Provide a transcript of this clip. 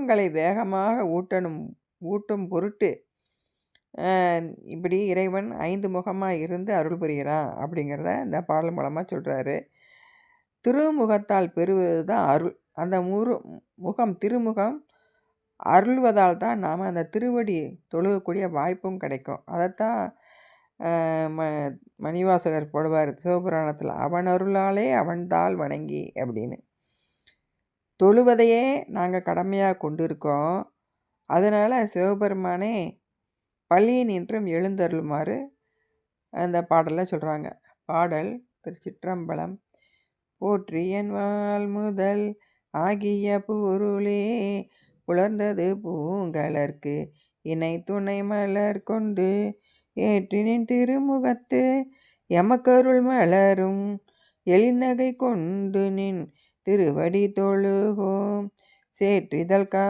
சுகங்களை வேகமாக ஊட்டும் பொருட்டு இப்படி இறைவன் 5 முகமாக இருந்து அருள் புரிகிறான் அப்படிங்கிறத இந்த பாடல் மூலமாக சொல்கிறாரு. திருமுகத்தால் பெறுவது தான் அருள். அந்த திருமுகம் அருள்வதால் தான் நாம் அந்த திருவடி தொழுகக்கூடிய வாய்ப்பும் கிடைக்கும். அதைத்தான் ம மணிவாசகர் போடுவார் சிவபுராணத்தில், அவன் அருளாலே அவன்தாள் வணங்கி அப்படின்னு. தொழுவதையே நாங்கள் கடமையாக கொண்டு இருக்கோம். அதனால் சிவபெருமானே பள்ளி நின்றும் எழுந்தருளுமாறு அந்த பாடலில் சொல்கிறாங்க. பாடல் திருச்சிற்றம்பலம். போற்றி என் வாழ் முதல் ஆகிய பொருளே புலர்ந்தது பூங்கலர்க்கு இணை துணை மலர் கொண்டு ஏற்றினின் திருமுகத்து எமக்கருள் மலரும் எழில்நகை கொண்டு நின் திருவடி தொழுகோம் சேற்றிதழ்